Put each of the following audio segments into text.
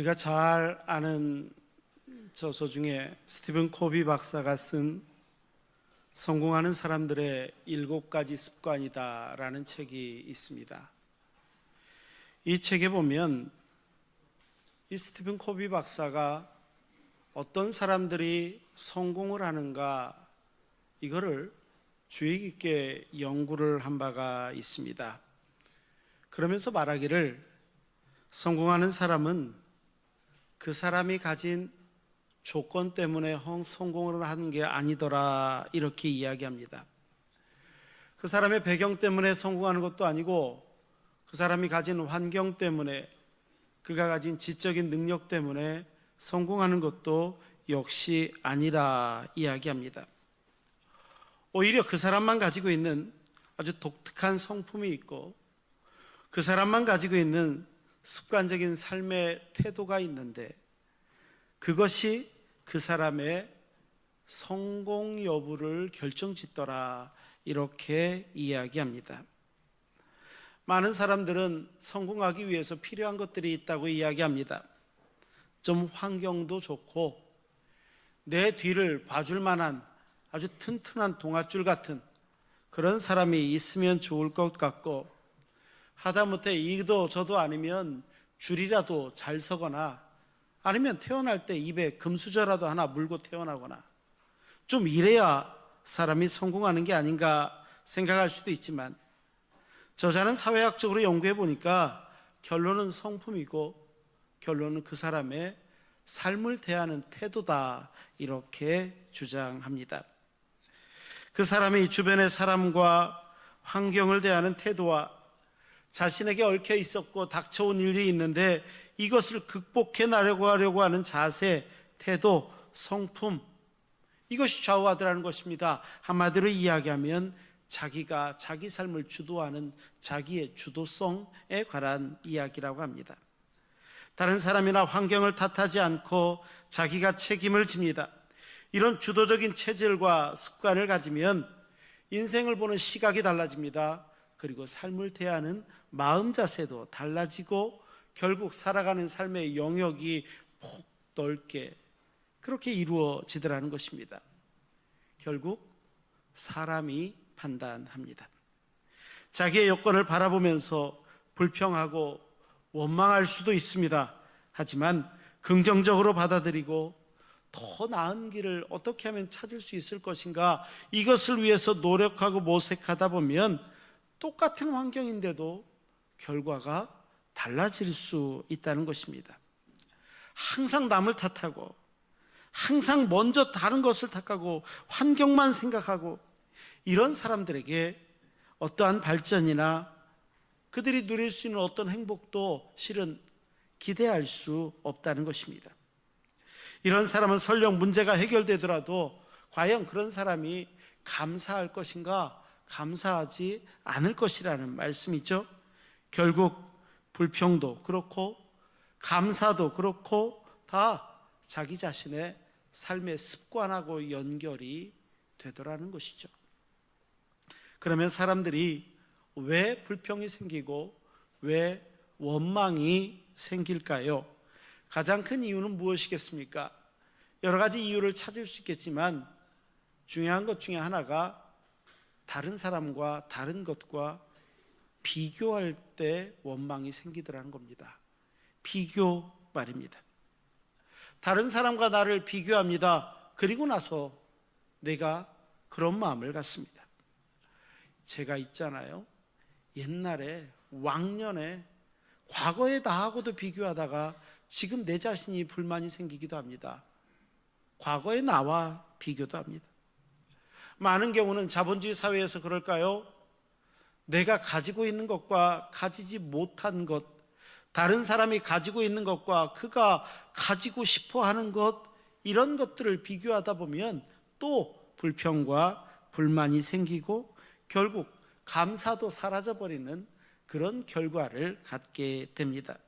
우리가 잘 아는 저서 중에 스티븐 코비 박사가 쓴 성공하는 사람들의 7가지 습관이다라는 책이 있습니다. 이 책에 보면 이 스티븐 코비 박사가 어떤 사람들이 성공을 하는가 이거를 주의 깊게 연구를 한 바가 있습니다. 그러면서 말하기를 성공하는 사람은 그 사람이 가진 조건 때문에 성공을 하는 게 아니더라 이렇게 이야기합니다. 그 사람의 배경 때문에 성공하는 것도 아니고 그 사람이 가진 환경 때문에 그가 가진 지적인 능력 때문에 성공하는 것도 역시 아니라 이야기합니다. 오히려 그 사람만 가지고 있는 아주 독특한 성품이 있고 그 사람만 가지고 있는 습관적인 삶의 태도가 있는데 그것이 그 사람의 성공 여부를 결정짓더라 이렇게 이야기합니다. 많은 사람들은 성공하기 위해서 필요한 것들이 있다고 이야기합니다. 좀 환경도 좋고 내 뒤를 봐줄 만한 아주 튼튼한 동아줄 같은 그런 사람이 있으면 좋을 것 같고 하다못해 이도 저도 아니면 줄이라도 잘 서거나 아니면 태어날 때 입에 금수저라도 하나 물고 태어나거나 좀 이래야 사람이 성공하는 게 아닌가 생각할 수도 있지만 저자는 사회학적으로 연구해 보니까 결론은 성품이고 결론은 그 사람의 삶을 대하는 태도다 이렇게 주장합니다. 그 사람이 주변의 사람과 환경을 대하는 태도와 자신에게 얽혀 있었고 닥쳐온 일이 있는데 이것을 극복해 나려고 하는 자세, 태도, 성품 이것이 좌우하더라는 것입니다. 한마디로 이야기하면 자기가 자기 삶을 주도하는 자기의 주도성에 관한 이야기라고 합니다. 다른 사람이나 환경을 탓하지 않고 자기가 책임을 집니다. 이런 주도적인 체질과 습관을 가지면 인생을 보는 시각이 달라집니다. 그리고 삶을 대하는 마음 자세도 달라지고 결국 살아가는 삶의 영역이 폭 넓게 그렇게 이루어지더라는 것입니다. 결국 사람이 판단합니다. 자기의 여건을 바라보면서 불평하고 원망할 수도 있습니다. 하지만 긍정적으로 받아들이고 더 나은 길을 어떻게 하면 찾을 수 있을 것인가 이것을 위해서 노력하고 모색하다 보면 똑같은 환경인데도 결과가 달라질 수 있다는 것입니다. 항상 남을 탓하고 항상 먼저 다른 것을 탓하고 환경만 생각하고 이런 사람들에게 어떠한 발전이나 그들이 누릴 수 있는 어떤 행복도 실은 기대할 수 없다는 것입니다. 이런 사람은 설령 문제가 해결되더라도 과연 그런 사람이 감사할 것인가? 감사하지 않을 것이라는 말씀이죠. 결국 불평도 그렇고 감사도 그렇고 다 자기 자신의 삶의 습관하고 연결이 되더라는 것이죠. 그러면 사람들이 왜 불평이 생기고 왜 원망이 생길까요? 가장 큰 이유는 무엇이겠습니까? 여러 가지 이유를 찾을 수 있겠지만 중요한 것 중에 하나가 다른 사람과 다른 것과 비교할 때 원망이 생기더라는 겁니다. 비교 말입니다. 다른 사람과 나를 비교합니다. 그리고 나서 내가 그런 마음을 갖습니다. 제가 있잖아요. 옛날에 왕년에 과거에 나하고도 비교하다가 지금 내 자신이 불만이 생기기도 합니다. 과거의 나와 비교도 합니다. 많은 경우는 자본주의 사회에서 그럴까요? 내가 가지고 있는 것과 가지지 못한 것, 다른 사람이 가지고 있는 것과 그가 가지고 싶어 하는 것, 이런 것들을 비교하다 보면 또 불평과 불만이 생기고 결국 감사도 사라져버리는 그런 결과를 갖게 됩니다.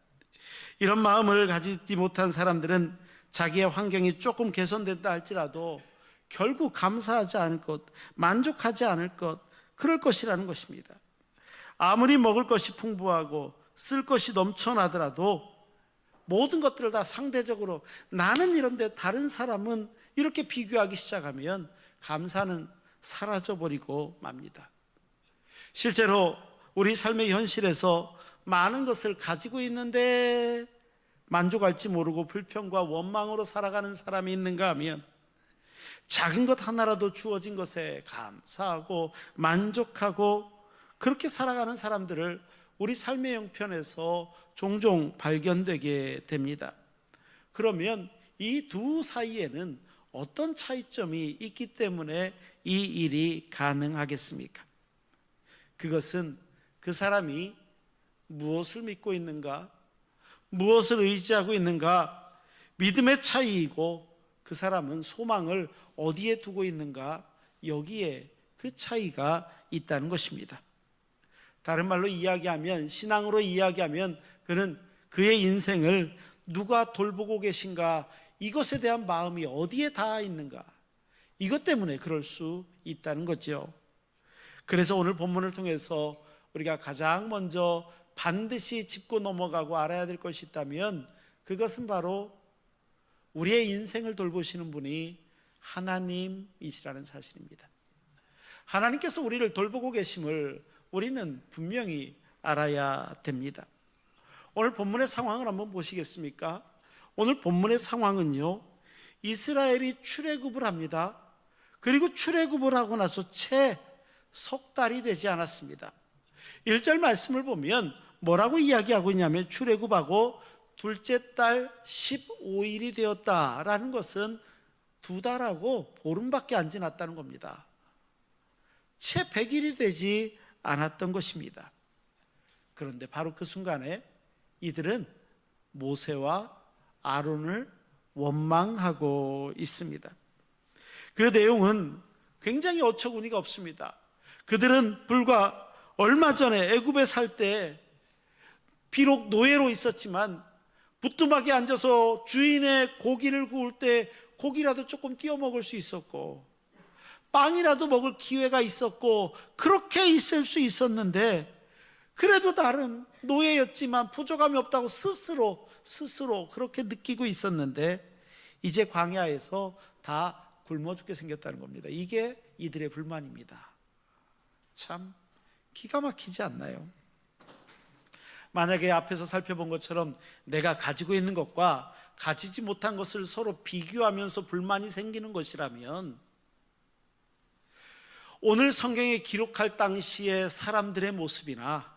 이런 마음을 가지지 못한 사람들은 자기의 환경이 조금 개선된다 할지라도 결국 감사하지 않을 것, 만족하지 않을 것, 그럴 것이라는 것입니다. 아무리 먹을 것이 풍부하고 쓸 것이 넘쳐나더라도 모든 것들을 다 상대적으로 나는 이런데 다른 사람은 이렇게 비교하기 시작하면 감사는 사라져버리고 맙니다. 실제로 우리 삶의 현실에서 많은 것을 가지고 있는데 만족할지 모르고 불평과 원망으로 살아가는 사람이 있는가 하면, 작은 것 하나라도 주어진 것에 감사하고 만족하고 그렇게 살아가는 사람들을 우리 삶의 형편에서 종종 발견되게 됩니다. 그러면 이 두 사이에는 어떤 차이점이 있기 때문에 이 일이 가능하겠습니까? 그것은 그 사람이 무엇을 믿고 있는가, 무엇을 의지하고 있는가, 믿음의 차이이고, 그 사람은 소망을 어디에 두고 있는가, 여기에 그 차이가 있다는 것입니다. 다른 말로 이야기하면, 신앙으로 이야기하면, 그는 그의 인생을 누가 돌보고 계신가, 이것에 대한 마음이 어디에 닿아 있는가, 이것 때문에 그럴 수 있다는 거죠. 그래서 오늘 본문을 통해서 우리가 가장 먼저 반드시 짚고 넘어가고 알아야 될 것이 있다면, 그것은 바로 우리의 인생을 돌보시는 분이 하나님이시라는 사실입니다. 하나님께서 우리를 돌보고 계심을 우리는 분명히 알아야 됩니다. 오늘 본문의 상황을 한번 보시겠습니까? 오늘 본문의 상황은요, 이스라엘이 출애굽을 합니다. 그리고 출애굽을 하고 나서 채 석 달이 되지 않았습니다. 1절 말씀을 보면 뭐라고 이야기하고 있냐면, 출애굽하고 둘째 달 15일이 되었다라는 것은 2달하고 보름밖에 안 지났다는 겁니다. 채 100일이 되지 않았던 것입니다. 그런데 바로 그 순간에 이들은 모세와 아론을 원망하고 있습니다. 그 내용은 굉장히 어처구니가 없습니다. 그들은 불과 얼마 전에 애굽에 살 때 비록 노예로 있었지만 부뚜막에 앉아서 주인의 고기를 구울 때 고기라도 조금 띄워 먹을 수 있었고, 빵이라도 먹을 기회가 있었고, 그렇게 있을 수 있었는데, 그래도 나름 노예였지만 부족함이 없다고 스스로 그렇게 느끼고 있었는데, 이제 광야에서 다 굶어 죽게 생겼다는 겁니다. 이게 이들의 불만입니다. 참 기가 막히지 않나요? 만약에 앞에서 살펴본 것처럼 내가 가지고 있는 것과 가지지 못한 것을 서로 비교하면서 불만이 생기는 것이라면, 오늘 성경에 기록할 당시의 사람들의 모습이나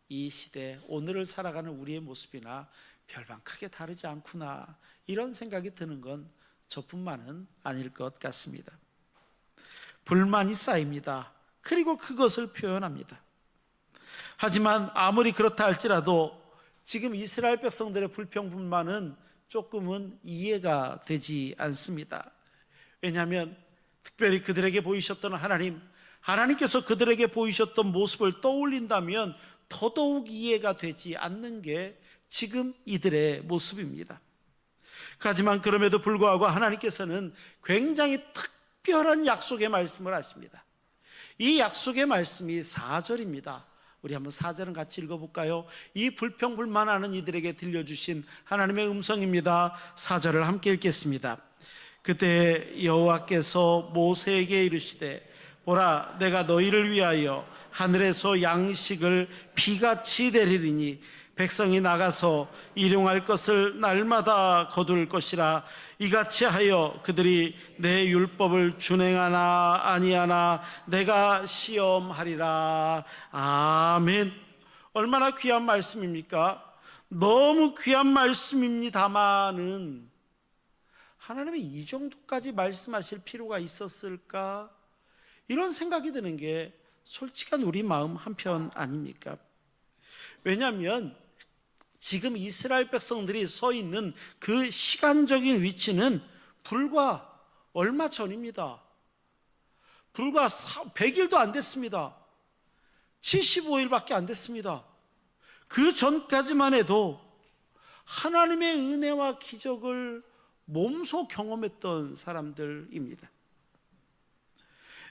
이 시대 오늘을 살아가는 우리의 모습이나 별반 크게 다르지 않구나, 이런 생각이 드는 건 저뿐만은 아닐 것 같습니다. 불만이 쌓입니다. 그리고 그것을 표현합니다. 하지만 아무리 그렇다 할지라도 지금 이스라엘 백성들의 불평 불만은 조금은 이해가 되지 않습니다. 왜냐하면 특별히 그들에게 보이셨던 하나님께서 그들에게 보이셨던 모습을 떠올린다면 더더욱 이해가 되지 않는 게 지금 이들의 모습입니다. 하지만 그럼에도 불구하고 하나님께서는 굉장히 특별한 약속의 말씀을 하십니다. 이 약속의 말씀이 4절입니다. 우리 한번 4절은 같이 읽어볼까요? 이 불평불만하는 이들에게 들려주신 하나님의 음성입니다. 4절을 함께 읽겠습니다. 그때 여호와께서 모세에게 이르시되, 보라, 내가 너희를 위하여 하늘에서 양식을 비같이 내리리니 백성이 나가서 일용할 것을 날마다 거둘 것이라. 이같이 하여 그들이 내 율법을 준행하나 아니하나 내가 시험하리라. 아멘. 얼마나 귀한 말씀입니까? 너무 귀한 말씀입니다마는 하나님이 이 정도까지 말씀하실 필요가 있었을까? 이런 생각이 드는 게 솔직한 우리 마음 한편 아닙니까? 왜냐하면 지금 이스라엘 백성들이 서 있는 그 시간적인 위치는 불과 얼마 전입니다. 불과 100일도 안 됐습니다. 75일밖에 안 됐습니다. 그 전까지만 해도 하나님의 은혜와 기적을 몸소 경험했던 사람들입니다.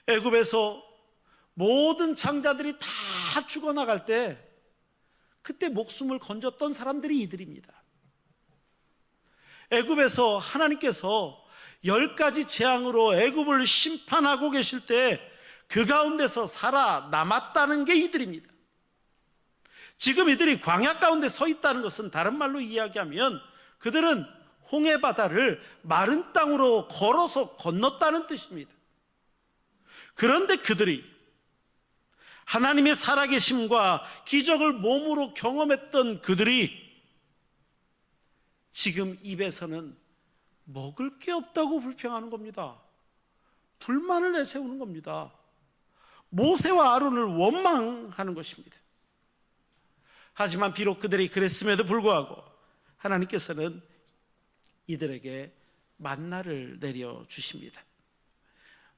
애굽에서 모든 장자들이 다 죽어나갈 때 그때 목숨을 건졌던 사람들이 이들입니다. 애굽에서 하나님께서 10가지 재앙으로 애굽을 심판하고 계실 때 그 가운데서 살아남았다는 게 이들입니다. 지금 이들이 광야 가운데 서 있다는 것은 다른 말로 이야기하면 그들은 홍해 바다를 마른 땅으로 걸어서 건넜다는 뜻입니다. 그런데 그들이 하나님의 살아계심과 기적을 몸으로 경험했던 그들이 지금 입에서는 먹을 게 없다고 불평하는 겁니다. 불만을 내세우는 겁니다. 모세와 아론을 원망하는 것입니다. 하지만 비록 그들이 그랬음에도 불구하고 하나님께서는 이들에게 만나를 내려주십니다.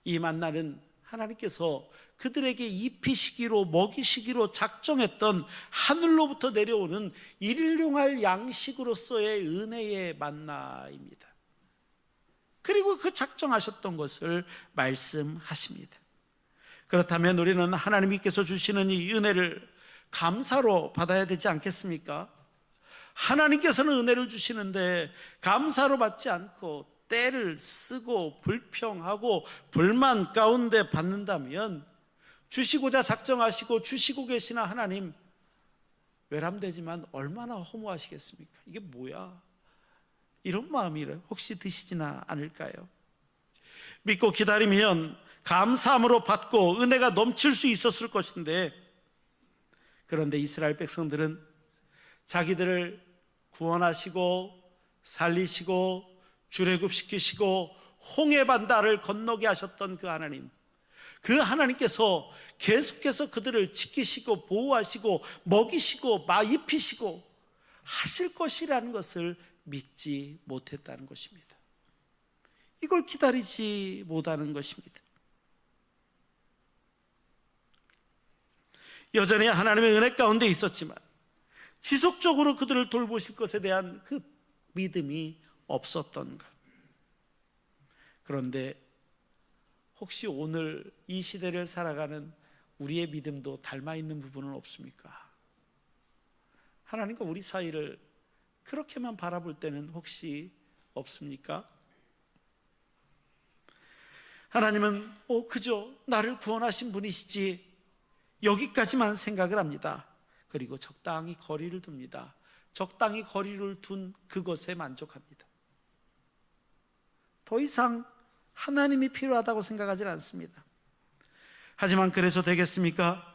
이 만나는 하나님께서 그들에게 입히시기로 먹이시기로 작정했던 하늘로부터 내려오는 일용할 양식으로서의 은혜의 만나입니다. 그리고 그 작정하셨던 것을 말씀하십니다. 그렇다면 우리는 하나님께서 주시는 이 은혜를 감사로 받아야 되지 않겠습니까? 하나님께서는 은혜를 주시는데 감사로 받지 않고 때를 쓰고 불평하고 불만 가운데 받는다면 주시고자 작정하시고 주시고 계시나 하나님, 외람되지만 얼마나 허무하시겠습니까? 이게 뭐야? 이런 마음이 혹시 드시지나 않을까요? 믿고 기다리면 감사함으로 받고 은혜가 넘칠 수 있었을 것인데, 그런데 이스라엘 백성들은 자기들을 구원하시고 살리시고 출애굽시키시고 홍해 바다를 건너게 하셨던 그 하나님, 그 하나님께서 계속해서 그들을 지키시고 보호하시고 먹이시고 입히시고 하실 것이라는 것을 믿지 못했다는 것입니다. 이걸 기다리지 못하는 것입니다. 여전히 하나님의 은혜 가운데 있었지만 지속적으로 그들을 돌보실 것에 대한 그 믿음이 없었던 것. 그런데 혹시 오늘 이 시대를 살아가는 우리의 믿음도 닮아 있는 부분은 없습니까? 하나님과 우리 사이를 그렇게만 바라볼 때는 혹시 없습니까? 하나님은 그저 나를 구원하신 분이시지, 여기까지만 생각을 합니다. 그리고 적당히 거리를 둡니다. 적당히 거리를 둔 그것에 만족합니다. 더 이상 하나님이 필요하다고 생각하지는 않습니다. 하지만 그래서 되겠습니까?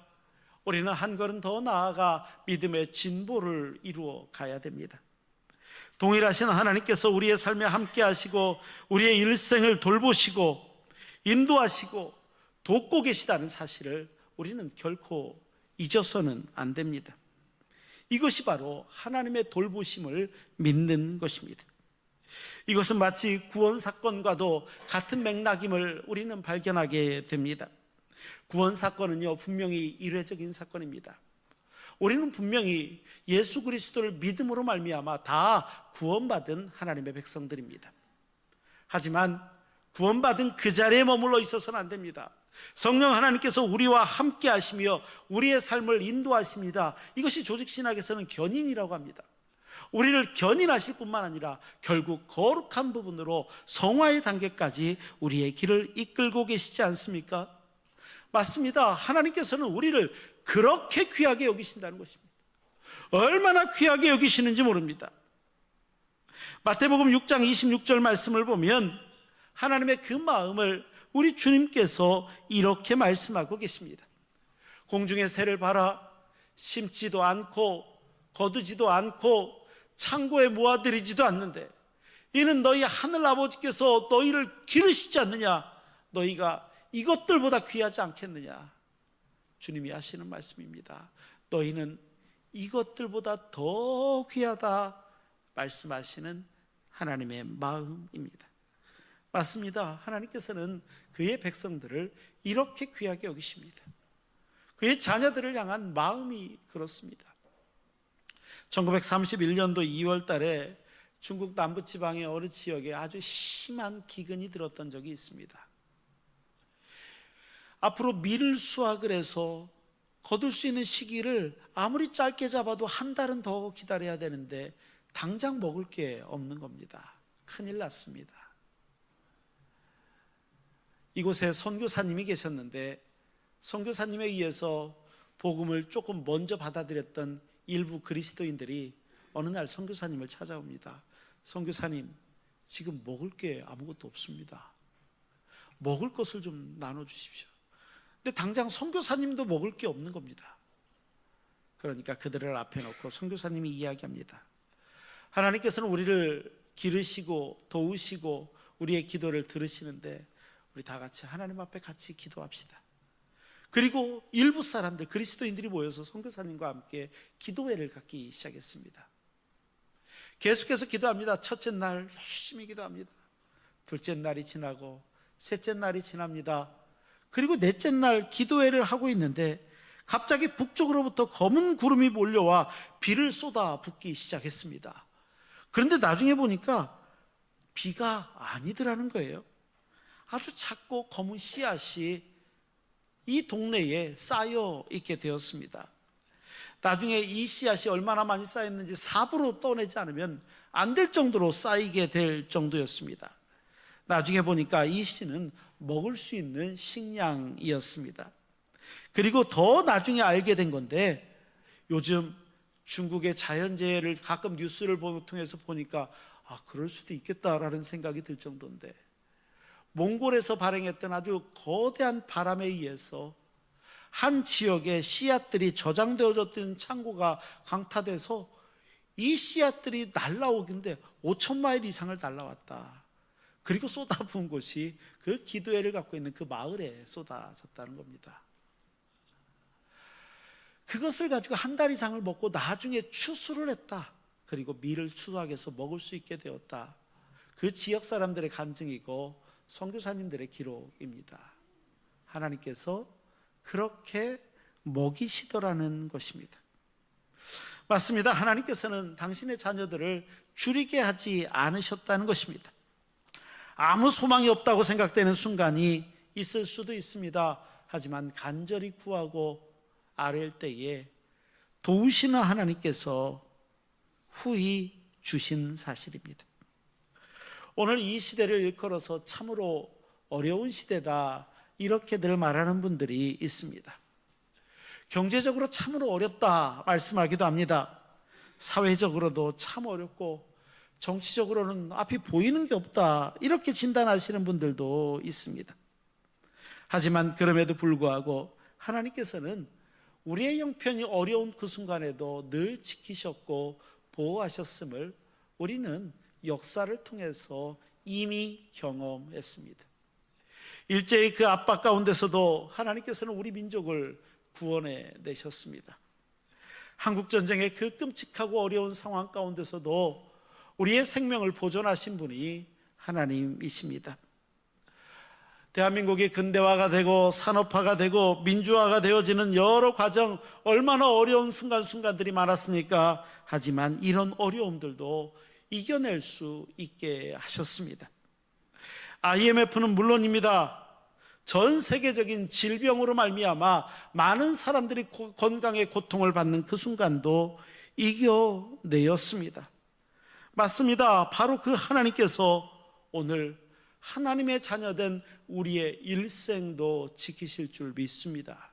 우리는 한 걸음 더 나아가 믿음의 진보를 이루어 가야 됩니다. 동일하신 하나님께서 우리의 삶에 함께 하시고 우리의 일생을 돌보시고 인도하시고 돕고 계시다는 사실을 우리는 결코 잊어서는 안 됩니다. 이것이 바로 하나님의 돌보심을 믿는 것입니다. 이것은 마치 구원 사건과도 같은 맥락임을 우리는 발견하게 됩니다. 구원 사건은요, 분명히 일회적인 사건입니다. 우리는 분명히 예수 그리스도를 믿음으로 말미암아 다 구원받은 하나님의 백성들입니다. 하지만 구원받은 그 자리에 머물러 있어서는 안 됩니다. 성령 하나님께서 우리와 함께 하시며 우리의 삶을 인도하십니다. 이것이 조직신학에서는 견인이라고 합니다. 우리를 견인하실 뿐만 아니라 결국 거룩한 부분으로 성화의 단계까지 우리의 길을 이끌고 계시지 않습니까? 맞습니다. 하나님께서는 우리를 그렇게 귀하게 여기신다는 것입니다. 얼마나 귀하게 여기시는지 모릅니다. 마태복음 6장 26절 말씀을 보면 하나님의 그 마음을 우리 주님께서 이렇게 말씀하고 계십니다. 공중의 새를 봐라. 심지도 않고 거두지도 않고 창고에 모아들이지도 않는데 이는 너희 하늘 아버지께서 너희를 기르시지 않느냐? 너희가 이것들보다 귀하지 않겠느냐? 주님이 하시는 말씀입니다. 너희는 이것들보다 더 귀하다 말씀하시는 하나님의 마음입니다. 맞습니다. 하나님께서는 그의 백성들을 이렇게 귀하게 여기십니다. 그의 자녀들을 향한 마음이 그렇습니다. 1931년도 2월 달에 중국 남부지방의 어느 지역에 아주 심한 기근이 들었던 적이 있습니다. 앞으로 밀 수확을 해서 거둘 수 있는 시기를 아무리 짧게 잡아도 한 달은 더 기다려야 되는데 당장 먹을 게 없는 겁니다. 큰일 났습니다. 이곳에 선교사님이 계셨는데 선교사님에 의해서 복음을 조금 먼저 받아들였던 일부 그리스도인들이 어느 날 선교사님을 찾아옵니다. 선교사님, 지금 먹을 게 아무것도 없습니다. 먹을 것을 좀 나눠주십시오. 근데 당장 선교사님도 먹을 게 없는 겁니다. 그러니까 그들을 앞에 놓고 선교사님이 이야기합니다. 하나님께서는 우리를 기르시고 도우시고 우리의 기도를 들으시는데 우리 다 같이 하나님 앞에 같이 기도합시다. 그리고 일부 사람들, 그리스도인들이 모여서 선교사님과 함께 기도회를 갖기 시작했습니다. 계속해서 기도합니다. 첫째 날 열심히 기도합니다. 둘째 날이 지나고 셋째 날이 지납니다. 그리고 넷째 날 기도회를 하고 있는데 갑자기 북쪽으로부터 검은 구름이 몰려와 비를 쏟아붓기 시작했습니다. 그런데 나중에 보니까 비가 아니더라는 거예요. 아주 작고 검은 씨앗이 이 동네에 쌓여 있게 되었습니다. 나중에 이 씨앗이 얼마나 많이 쌓였는지 삽으로 떠내지 않으면 안 될 정도로 쌓이게 될 정도였습니다. 나중에 보니까 이 씨는 먹을 수 있는 식량이었습니다. 그리고 더 나중에 알게 된 건데 요즘 중국의 자연재해를 가끔 뉴스를 통해서 보니까 그럴 수도 있겠다라는 생각이 들 정도인데 몽골에서 발행했던 아주 거대한 바람에 의해서 한 지역의 씨앗들이 저장되어졌던 창고가 강타돼서 이 씨앗들이 날라오긴데 5,000마일 이상을 날라왔다. 그리고 쏟아부은 곳이 그 기도회를 갖고 있는 그 마을에 쏟아졌다는 겁니다. 그것을 가지고 한 달 이상을 먹고 나중에 추수를 했다. 그리고 밀을 수확해서 먹을 수 있게 되었다. 그 지역 사람들의 간증이고 선교사님들의 기록입니다. 하나님께서 그렇게 먹이시더라는 것입니다. 맞습니다. 하나님께서는 당신의 자녀들을 줄이게 하지 않으셨다는 것입니다. 아무 소망이 없다고 생각되는 순간이 있을 수도 있습니다. 하지만 간절히 구하고 아뢰일 때에 도우시는 하나님께서 후히 주신 사실입니다. 오늘 이 시대를 일컬어서 참으로 어려운 시대다 이렇게들 말하는 분들이 있습니다. 경제적으로 참으로 어렵다 말씀하기도 합니다. 사회적으로도 참 어렵고 정치적으로는 앞이 보이는 게 없다 이렇게 진단하시는 분들도 있습니다. 하지만 그럼에도 불구하고 하나님께서는 우리의 형편이 어려운 그 순간에도 늘 지키셨고 보호하셨음을 우리는 역사를 통해서 이미 경험했습니다. 일제의 그 압박 가운데서도 하나님께서는 우리 민족을 구원해 내셨습니다. 한국전쟁의 그 끔찍하고 어려운 상황 가운데서도 우리의 생명을 보존하신 분이 하나님이십니다. 대한민국이 근대화가 되고 산업화가 되고 민주화가 되어지는 여러 과정, 얼마나 어려운 순간순간들이 많았습니까? 하지만 이런 어려움들도 이겨낼 수 있게 하셨습니다. IMF는 물론입니다. 전 세계적인 질병으로 말미암아 많은 사람들이 건강의 고통을 받는 그 순간도 이겨내었습니다. 맞습니다. 바로 그 하나님께서 오늘 하나님의 자녀된 우리의 일생도 지키실 줄 믿습니다.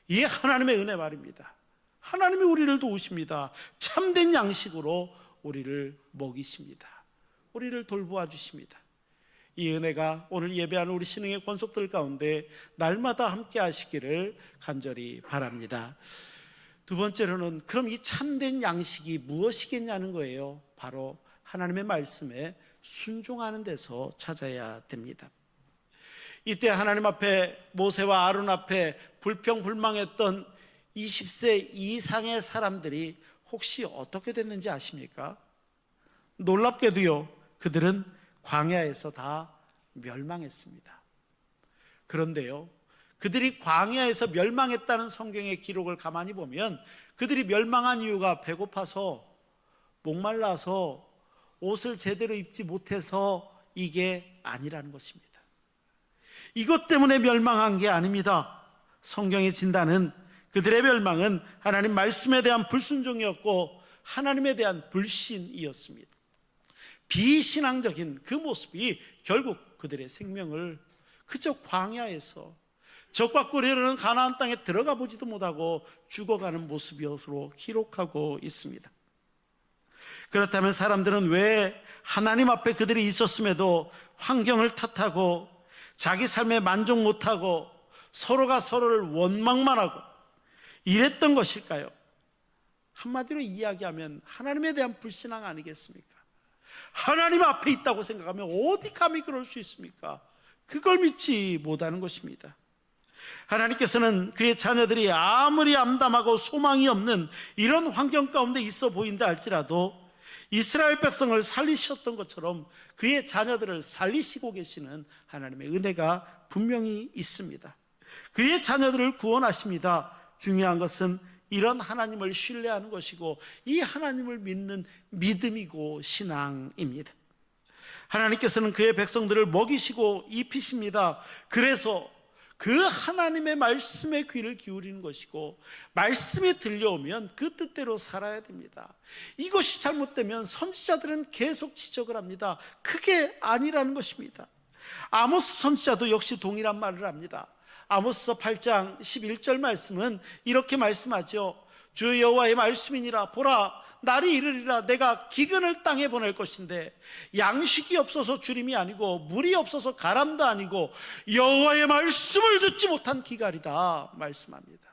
이 하나님의 은혜 말입니다. 하나님이 우리를 도우십니다. 참된 양식으로 우리를 먹이십니다. 우리를 돌보아 주십니다. 이 은혜가 오늘 예배하는 우리 신흥의 권속들 가운데 날마다 함께 하시기를 간절히 바랍니다. 두 번째로는 그럼 이 참된 양식이 무엇이겠냐는 거예요. 바로 하나님의 말씀에 순종하는 데서 찾아야 됩니다. 이때 하나님 앞에 모세와 아론 앞에 불평불망했던 20세 이상의 사람들이 혹시 어떻게 됐는지 아십니까? 놀랍게도요, 그들은 광야에서 다 멸망했습니다. 그런데요, 그들이 광야에서 멸망했다는 성경의 기록을 가만히 보면 그들이 멸망한 이유가 배고파서, 목말라서, 옷을 제대로 입지 못해서 이게 아니라는 것입니다. 이것 때문에 멸망한 게 아닙니다. 성경의 진단은 그들의 멸망은 하나님 말씀에 대한 불순종이었고 하나님에 대한 불신이었습니다. 비신앙적인 그 모습이 결국 그들의 생명을 그저 광야에서 적과 꿀이르는 가나안 땅에 들어가 보지도 못하고 죽어가는 모습으로 기록하고 있습니다. 그렇다면 사람들은 왜 하나님 앞에 그들이 있었음에도 환경을 탓하고 자기 삶에 만족 못하고 서로가 서로를 원망만 하고 이랬던 것일까요? 한마디로 이야기하면 하나님에 대한 불신앙 아니겠습니까? 하나님 앞에 있다고 생각하면 어디 감히 그럴 수 있습니까? 그걸 믿지 못하는 것입니다. 하나님께서는 그의 자녀들이 아무리 암담하고 소망이 없는 이런 환경 가운데 있어 보인다 할지라도 이스라엘 백성을 살리셨던 것처럼 그의 자녀들을 살리시고 계시는 하나님의 은혜가 분명히 있습니다. 그의 자녀들을 구원하십니다. 중요한 것은 이런 하나님을 신뢰하는 것이고 이 하나님을 믿는 믿음이고 신앙입니다. 하나님께서는 그의 백성들을 먹이시고 입히십니다. 그래서 그 하나님의 말씀에 귀를 기울이는 것이고 말씀이 들려오면 그 뜻대로 살아야 됩니다. 이것이 잘못되면 선지자들은 계속 지적을 합니다. 그게 아니라는 것입니다. 아모스 선지자도 역시 동일한 말을 합니다. 아모스서 8장 11절 말씀은 이렇게 말씀하죠. 주 여호와의 말씀이니라. 보라, 날이 이르리라. 내가 기근을 땅에 보낼 것인데 양식이 없어서 주림이 아니고 물이 없어서 가람도 아니고 여호와의 말씀을 듣지 못한 기갈이다 말씀합니다.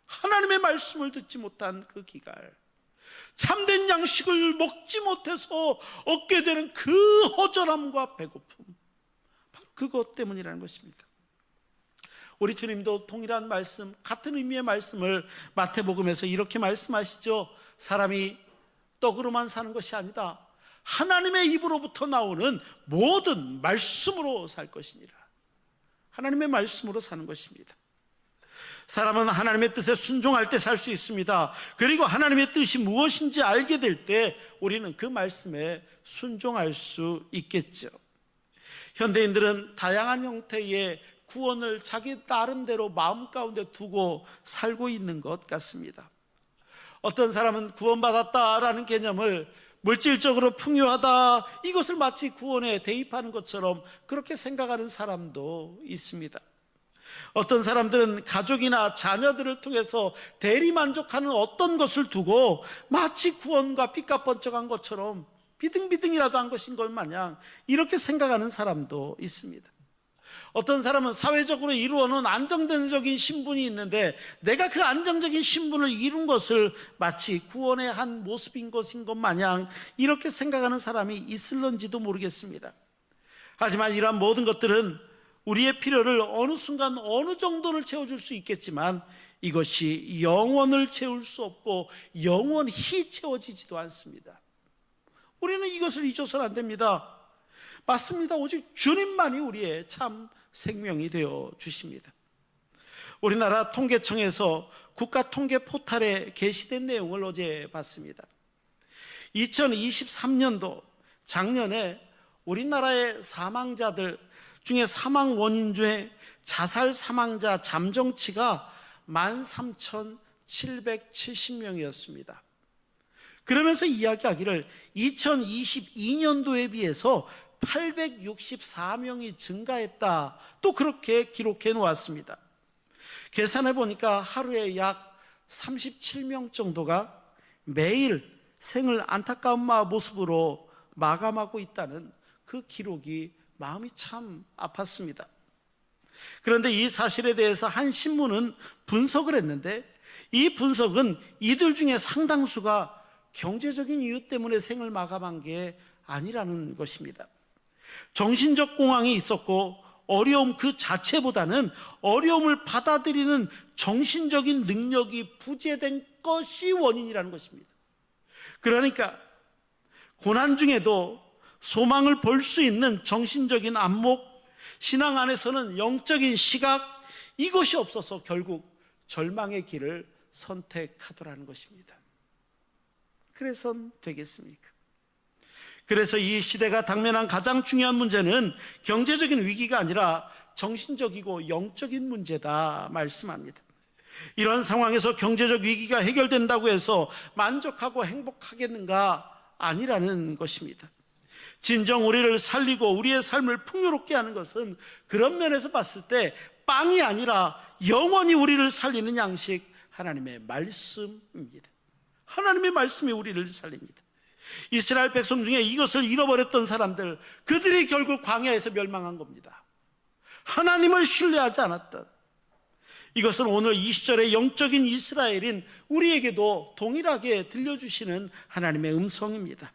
하나님의 말씀을 듣지 못한 그 기갈, 참된 양식을 먹지 못해서 얻게 되는 그 허전함과 배고픔, 바로 그것 때문이라는 것입니다. 우리 주님도 동일한 말씀, 같은 의미의 말씀을 마태복음에서 이렇게 말씀하시죠. 사람이 떡으로만 사는 것이 아니다. 하나님의 입으로부터 나오는 모든 말씀으로 살 것이니라. 하나님의 말씀으로 사는 것입니다. 사람은 하나님의 뜻에 순종할 때 살 수 있습니다. 그리고 하나님의 뜻이 무엇인지 알게 될 때 우리는 그 말씀에 순종할 수 있겠죠. 현대인들은 다양한 형태의 구원을 자기 나름대로 마음 가운데 두고 살고 있는 것 같습니다. 어떤 사람은 구원받았다라는 개념을 물질적으로 풍요하다, 이것을 마치 구원에 대입하는 것처럼 그렇게 생각하는 사람도 있습니다. 어떤 사람들은 가족이나 자녀들을 통해서 대리만족하는 어떤 것을 두고 마치 구원과 빚과 번쩍한 것처럼 비등비등이라도 한 것인 것 마냥 이렇게 생각하는 사람도 있습니다. 어떤 사람은 사회적으로 이루어놓은 안정적인 신분이 있는데 내가 그 안정적인 신분을 이룬 것을 마치 구원의 한 모습인 것인 것 마냥 이렇게 생각하는 사람이 있을런지도 모르겠습니다. 하지만 이러한 모든 것들은 우리의 필요를 어느 순간 어느 정도를 채워줄 수 있겠지만 이것이 영원을 채울 수 없고 영원히 채워지지도 않습니다. 우리는 이것을 잊어서는 안 됩니다. 맞습니다. 오직 주님만이 우리의 참 생명이 되어 주십니다. 우리나라 통계청에서 국가통계 포탈에 게시된 내용을 어제 봤습니다. 2023년도 작년에 우리나라의 사망자들 중에 사망 원인 중에 자살 사망자 잠정치가 13,770명이었습니다. 그러면서 이야기하기를 2022년도에 비해서 864명이 증가했다, 또 그렇게 기록해 놓았습니다. 계산해 보니까 하루에 약 37명 정도가 매일 생을 안타까운 모습으로 마감하고 있다는 그 기록이 마음이 참 아팠습니다. 그런데 이 사실에 대해서 한 신문은 분석을 했는데 이 분석은 이들 중에 상당수가 경제적인 이유 때문에 생을 마감한 게 아니라는 것입니다. 정신적 공황이 있었고 어려움 그 자체보다는 어려움을 받아들이는 정신적인 능력이 부재된 것이 원인이라는 것입니다. 그러니까 고난 중에도 소망을 볼 수 있는 정신적인 안목, 신앙 안에서는 영적인 시각, 이것이 없어서 결국 절망의 길을 선택하더라는 것입니다. 그래선 되겠습니까? 그래서 이 시대가 당면한 가장 중요한 문제는 경제적인 위기가 아니라 정신적이고 영적인 문제다 말씀합니다. 이런 상황에서 경제적 위기가 해결된다고 해서 만족하고 행복하겠는가? 아니라는 것입니다. 진정 우리를 살리고 우리의 삶을 풍요롭게 하는 것은 그런 면에서 봤을 때 빵이 아니라 영원히 우리를 살리는 양식, 하나님의 말씀입니다. 하나님의 말씀이 우리를 살립니다. 이스라엘 백성 중에 이것을 잃어버렸던 사람들, 그들이 결국 광야에서 멸망한 겁니다. 하나님을 신뢰하지 않았던, 이것은 오늘 이 시절의 영적인 이스라엘인 우리에게도 동일하게 들려주시는 하나님의 음성입니다.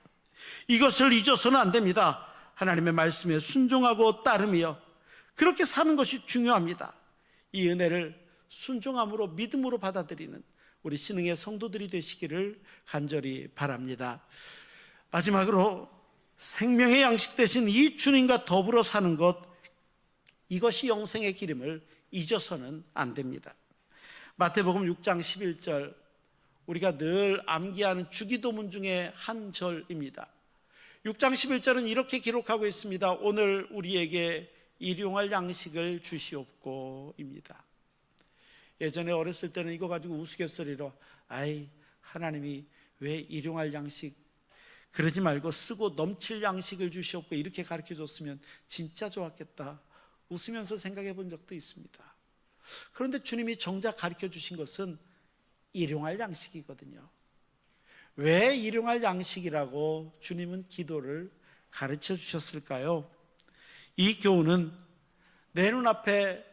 이것을 잊어서는 안 됩니다. 하나님의 말씀에 순종하고 따르며 그렇게 사는 것이 중요합니다. 이 은혜를 순종함으로 믿음으로 받아들이는 우리 신흥의 성도들이 되시기를 간절히 바랍니다. 마지막으로 생명의 양식 되신 이 주님과 더불어 사는 것, 이것이 영생의 기름을 잊어서는 안 됩니다. 마태복음 6장 11절, 우리가 늘 암기하는 주기도문 중에 한 절입니다. 6장 11절은 이렇게 기록하고 있습니다. 오늘 우리에게 일용할 양식을 주시옵고입니다. 예전에 어렸을 때는 이거 가지고 우스갯소리로 아이, 하나님이 왜 일용할 양식, 그러지 말고 쓰고 넘칠 양식을 주시옵고 이렇게 가르쳐줬으면 진짜 좋았겠다, 웃으면서 생각해 본 적도 있습니다. 그런데 주님이 정작 가르쳐 주신 것은 일용할 양식이거든요. 왜 일용할 양식이라고 주님은 기도를 가르쳐 주셨을까요? 이 교훈은 내 눈앞에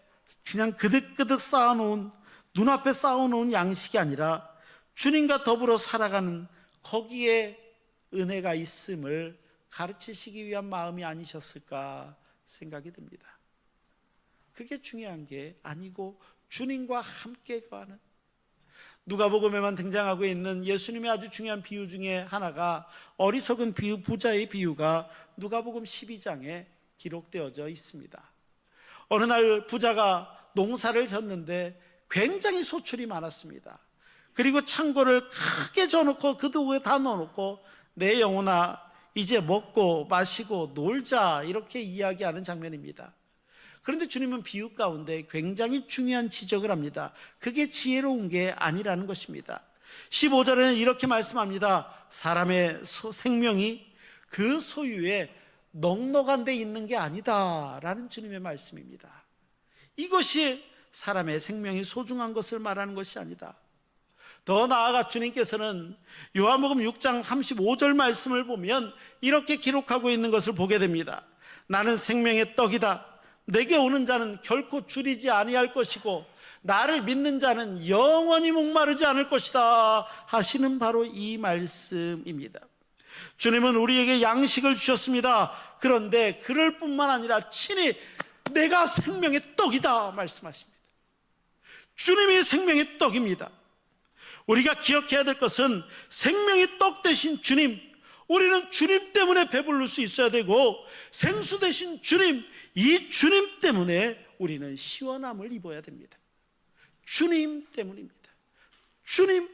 그냥 그득그득 쌓아놓은, 눈앞에 쌓아놓은 양식이 아니라 주님과 더불어 살아가는 거기에 은혜가 있음을 가르치시기 위한 마음이 아니셨을까 생각이 듭니다. 그게 중요한 게 아니고 주님과 함께 거하는, 누가복음에만 등장하고 있는 예수님의 아주 중요한 비유 중에 하나가 어리석은 비유, 부자의 비유가 누가복음 12장에 기록되어져 있습니다. 어느 날 부자가 농사를 졌는데 굉장히 소출이 많았습니다. 그리고 창고를 크게 져놓고 그 도구에 다 넣어놓고 내 영혼아 이제 먹고 마시고 놀자, 이렇게 이야기하는 장면입니다. 그런데 주님은 비유 가운데 굉장히 중요한 지적을 합니다. 그게 지혜로운 게 아니라는 것입니다. 15절에는 이렇게 말씀합니다. 사람의 생명이 그 소유에 넉넉한 데 있는 게 아니다 라는 주님의 말씀입니다. 이것이 사람의 생명이 소중한 것을 말하는 것이 아니다. 더 나아가 주님께서는 요한복음 6장 35절 말씀을 보면 이렇게 기록하고 있는 것을 보게 됩니다. 나는 생명의 떡이다. 내게 오는 자는 결코 줄이지 아니할 것이고 나를 믿는 자는 영원히 목마르지 않을 것이다 하시는 바로 이 말씀입니다. 주님은 우리에게 양식을 주셨습니다. 그런데 그럴 뿐만 아니라 친히 내가 생명의 떡이다 말씀하십니다. 주님이 생명의 떡입니다. 우리가 기억해야 될 것은 생명의 떡 되신 주님, 우리는 주님 때문에 배부를 수 있어야 되고 생수 되신 주님, 이 주님 때문에 우리는 시원함을 입어야 됩니다. 주님 때문입니다. 주님.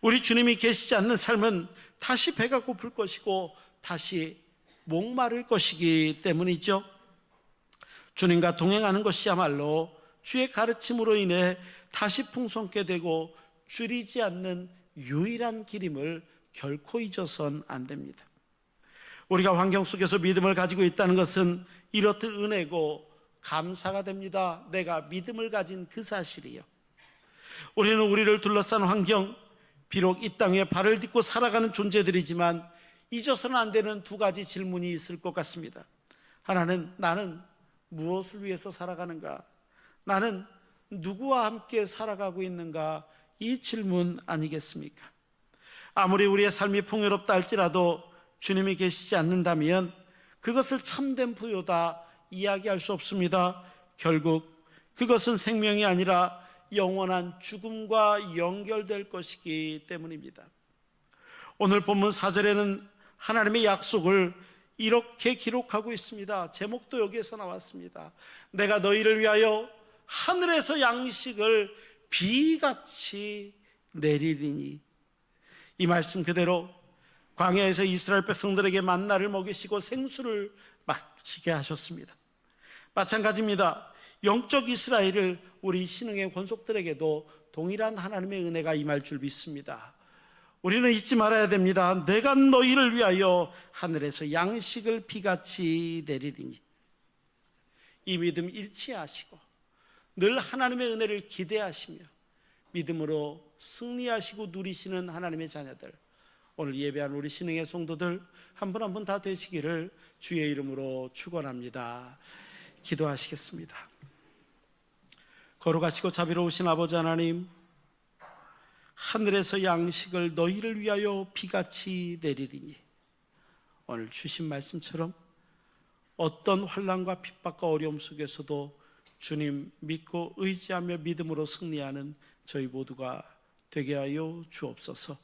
우리 주님이 계시지 않는 삶은 다시 배가 고플 것이고 다시 목마를 것이기 때문이죠. 주님과 동행하는 것이야말로 주의 가르침으로 인해 다시 풍성케 되고 줄이지 않는 유일한 길임을 결코 잊어선 안 됩니다. 우리가 환경 속에서 믿음을 가지고 있다는 것은 이렇듯 은혜고 감사가 됩니다. 내가 믿음을 가진 그 사실이요. 우리는 우리를 둘러싼 환경, 비록 이 땅에 발을 딛고 살아가는 존재들이지만 잊어서는 안 되는 두 가지 질문이 있을 것 같습니다. 하나는 나는 무엇을 위해서 살아가는가? 나는 누구와 함께 살아가고 있는가? 이 질문 아니겠습니까? 아무리 우리의 삶이 풍요롭다 할지라도 주님이 계시지 않는다면 그것을 참된 부요다 이야기할 수 없습니다. 결국 그것은 생명이 아니라 영원한 죽음과 연결될 것이기 때문입니다. 오늘 본문 4절에는 하나님의 약속을 이렇게 기록하고 있습니다. 제목도 여기에서 나왔습니다. 내가 너희를 위하여 하늘에서 양식을 비같이 내리리니. 이 말씀 그대로 광야에서 이스라엘 백성들에게 만나를 먹이시고 생수를 마시게 하셨습니다. 마찬가지입니다. 영적 이스라엘을 우리 신흥의 권속들에게도 동일한 하나님의 은혜가 임할 줄 믿습니다. 우리는 잊지 말아야 됩니다. 내가 너희를 위하여 하늘에서 양식을 비같이 내리리니. 이 믿음 잃지 마시고 늘 하나님의 은혜를 기대하시며 믿음으로 승리하시고 누리시는 하나님의 자녀들, 오늘 예배한 우리 신흥의 성도들 한 분 한 분 다 되시기를 주의 이름으로 축원합니다. 기도하시겠습니다. 거룩하시고 자비로우신 아버지 하나님, 하늘에서 양식을 너희를 위하여 비같이 내리리니, 오늘 주신 말씀처럼 어떤 환난과 핍박과 어려움 속에서도 주님 믿고 의지하며 믿음으로 승리하는 저희 모두가 되게 하여 주옵소서.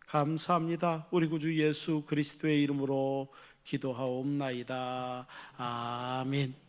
감사합니다. 우리 구주 예수 그리스도의 이름으로 기도하옵나이다. 아멘.